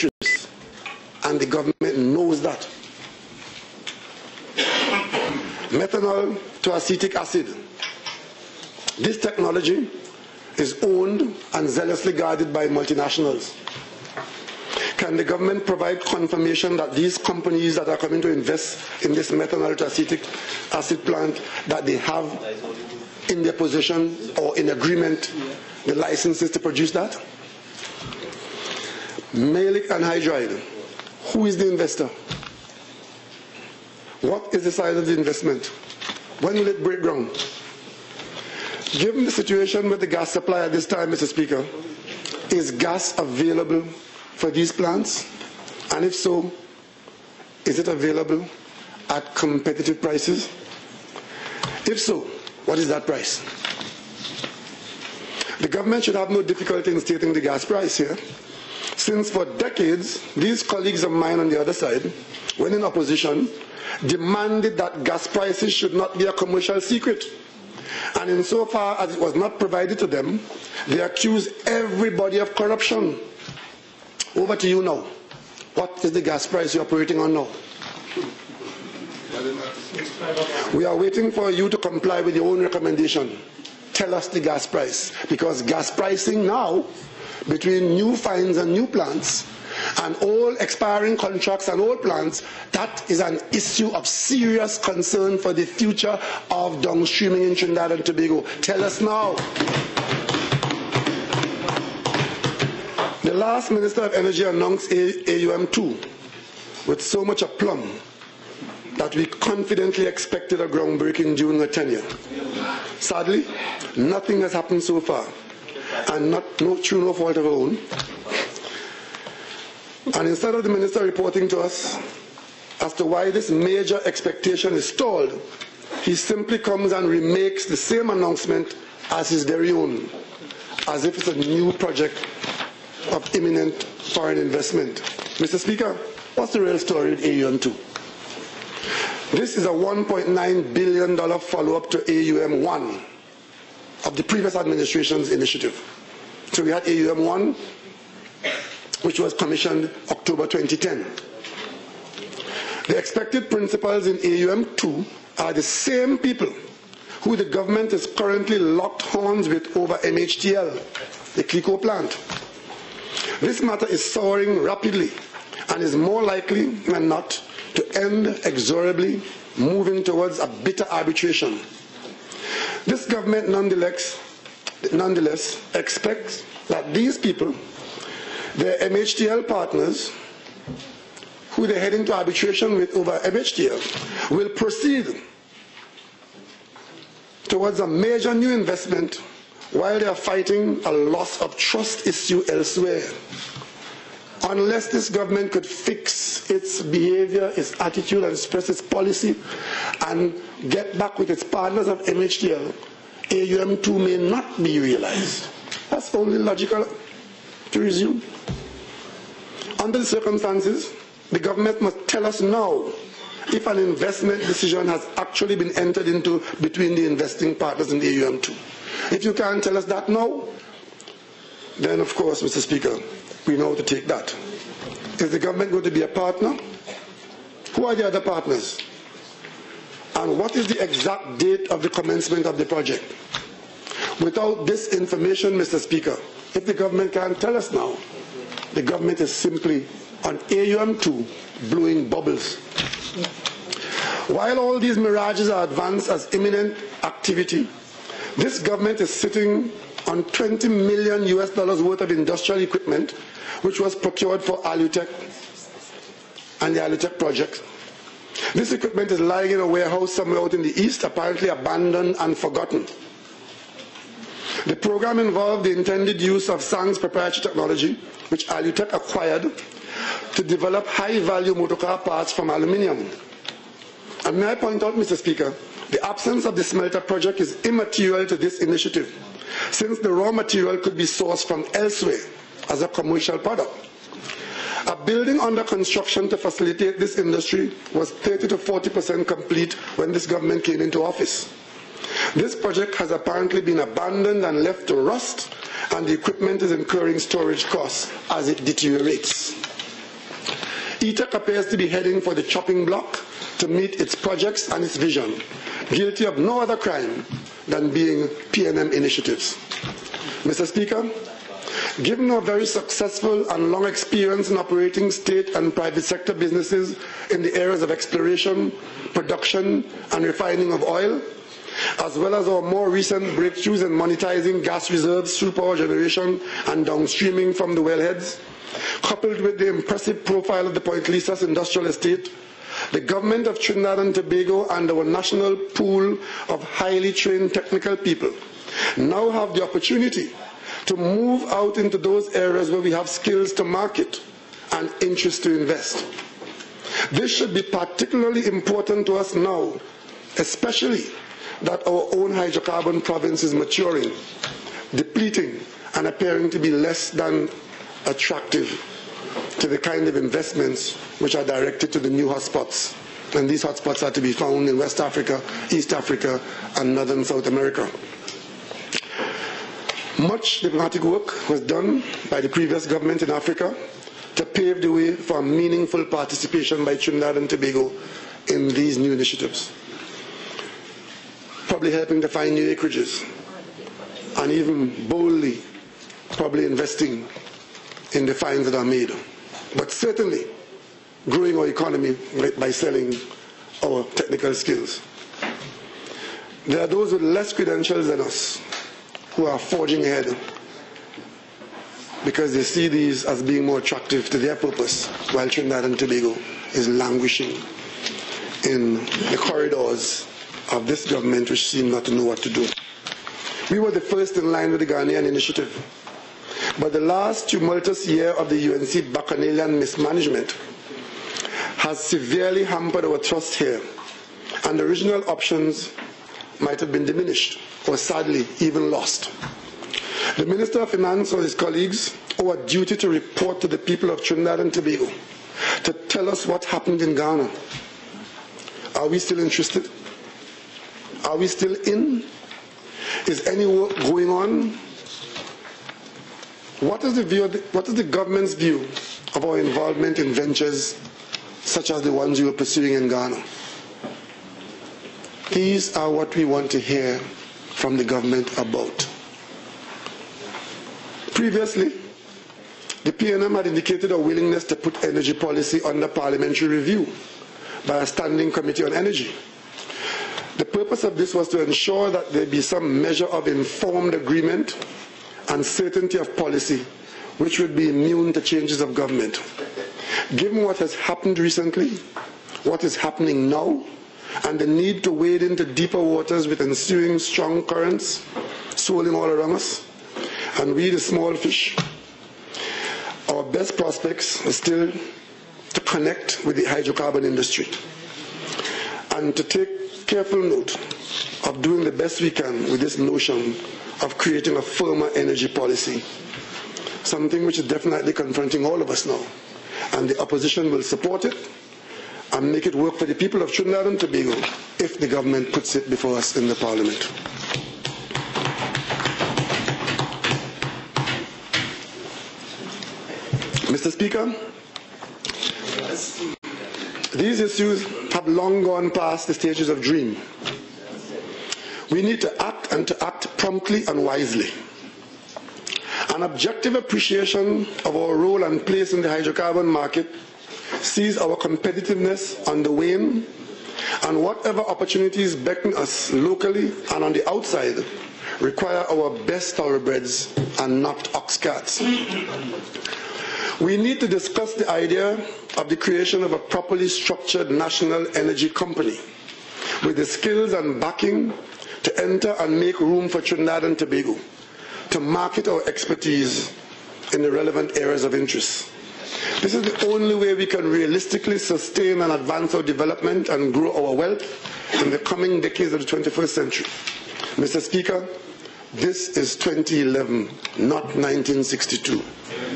interest, and the government knows that. Methanol to acetic acid. This technology is owned and zealously guarded by multinationals. Can the government provide confirmation that these companies that are coming to invest in this methanol to acetic acid plant, that they have in their possession or in agreement the licenses to produce that? Maleic anhydride. Who is the investor? What is the size of the investment? When will it break ground? Given the situation with the gas supply at this time, Mr. Speaker, is gas available for these plants? And if so, is it available at competitive prices? If so, what is that price? The government should have no difficulty in stating the gas price here, since for decades, these colleagues of mine on the other side, when in opposition, demanded that gas prices should not be a commercial secret. And insofar as it was not provided to them, they accused everybody of corruption. Over to you now. What is the gas price you're operating on now? We are waiting for you to comply with your own recommendation. Tell us the gas price. Because gas pricing now, between new finds and new plants, and all expiring contracts and old plants, that is an issue of serious concern for the future of downstreaming in Trinidad and Tobago. Tell us now. The last Minister of Energy announced AUM2 with so much aplomb that we confidently expected a groundbreaking during her tenure. Sadly, nothing has happened so far, and through no fault of her own. And instead of the minister reporting to us as to why this major expectation is stalled, he simply comes and remakes the same announcement as his very own, as if it's a new project of imminent foreign investment. Mr. Speaker, what's the real story with AUM2? This is a $1.9 billion follow-up to AUM1 of the previous administration's initiative. So we had AUM1, which was commissioned October 2010. The expected principals in AUM2 are the same people who the government is currently locked horns with over MHTL, the CLICO plant. This matter is soaring rapidly and is more likely than not to end inexorably, moving towards a bitter arbitration. This government nonetheless expects that these people, their MHTL partners, who they're heading to arbitration with over MHTL, will proceed towards a major new investment while they are fighting a loss of trust issue elsewhere. Unless this government could fix its behavior, its attitude, and express its policy, and get back with its partners of MHTL, AUM2 may not be realized. That's only logical to resume. Under the circumstances, the government must tell us now if an investment decision has actually been entered into between the investing partners in the AUM2. If you can't tell us that now, then of course, Mr. Speaker, we know how to take that. Is the government going to be a partner? Who are the other partners? And what is the exact date of the commencement of the project? Without this information, Mr. Speaker, if the government can't tell us now, the government is simply on AUM2 blowing bubbles. While all these mirages are advanced as imminent activity, this government is sitting on $20 million worth of industrial equipment, which was procured for Alutech and the Alutech project. This equipment is lying in a warehouse somewhere out in the east, apparently abandoned and forgotten. The program involved the intended use of Sang's proprietary technology, which Alutech acquired to develop high-value motorcar parts from aluminium. And may I point out, Mr. Speaker, the absence of the smelter project is immaterial to this initiative, since the raw material could be sourced from elsewhere as a commercial product. A building under construction to facilitate this industry was 30 to 40% complete when this government came into office. This project has apparently been abandoned and left to rust, and the equipment is incurring storage costs as it deteriorates. ETEC appears to be heading for the chopping block to meet its projects and its vision, guilty of no other crime than being PNM initiatives. Mr. Speaker, given our very successful and long experience in operating state and private sector businesses in the areas of exploration, production, and refining of oil, as well as our more recent breakthroughs in monetizing gas reserves through power generation and downstreaming from the wellheads, coupled with the impressive profile of the Point Lisas industrial estate, the government of Trinidad and Tobago and our national pool of highly trained technical people now have the opportunity to move out into those areas where we have skills to market and interest to invest. This should be particularly important to us now, especially that our own hydrocarbon province is maturing, depleting, and appearing to be less than attractive to the kind of investments which are directed to the new hotspots. And these hotspots are to be found in West Africa, East Africa, and Northern South America. Much diplomatic work was done by the previous government in Africa to pave the way for meaningful participation by Trinidad and Tobago in these new initiatives, probably helping to find new acreages, and even boldly probably investing in the finds that are made. But certainly growing our economy by selling our technical skills. There are those with less credentials than us who are forging ahead because they see these as being more attractive to their purpose, while Trinidad and Tobago is languishing in the corridors of this government, which seem not to know what to do. We were the first in line with the Ghanaian initiative, but the last tumultuous year of the UNC bacchanalian mismanagement has severely hampered our trust here, and the original options might have been diminished or sadly even lost. The Minister of Finance or his colleagues owe a duty to report to the people of Trinidad and Tobago to tell us what happened in Ghana. Are we still interested? Are we still in? Is any work going on? What is the government's view of our involvement in ventures such as the ones you are pursuing in Ghana? These are what we want to hear from the government about. Previously, the PNM had indicated a willingness to put energy policy under parliamentary review by a standing committee on energy. The purpose of this was to ensure that there be some measure of informed agreement and certainty of policy which would be immune to changes of government. Given what has happened recently, what is happening now, and the need to wade into deeper waters with ensuing strong currents swirling all around us, and we the small fish, our best prospects are still to connect with the hydrocarbon industry and to take careful note of doing the best we can with this notion of creating a firmer energy policy, something which is definitely confronting all of us now, and the opposition will support it and make it work for the people of Trinidad and Tobago if the government puts it before us in the Parliament. Mr. Speaker, these issues have long gone past the stages of dream. We need to act, and to act promptly and wisely. An objective appreciation of our role and place in the hydrocarbon market sees our competitiveness on the wane, and whatever opportunities beckon us locally and on the outside require our best thoroughbreds and not ox carts. We need to discuss the idea of the creation of a properly structured national energy company with the skills and backing to enter and make room for Trinidad and Tobago to market our expertise in the relevant areas of interest. This is the only way we can realistically sustain and advance our development and grow our wealth in the coming decades of the 21st century. Mr. Speaker, this is 2011, not 1962.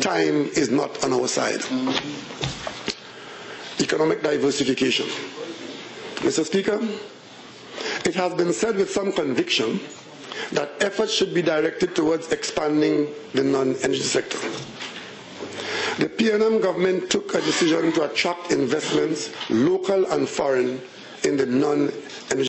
Time is not on our side. Economic diversification. Mr. Speaker, it has been said with some conviction that efforts should be directed towards expanding the non-energy sector. The PNM government took a decision to attract investments, local and foreign, in the non-energy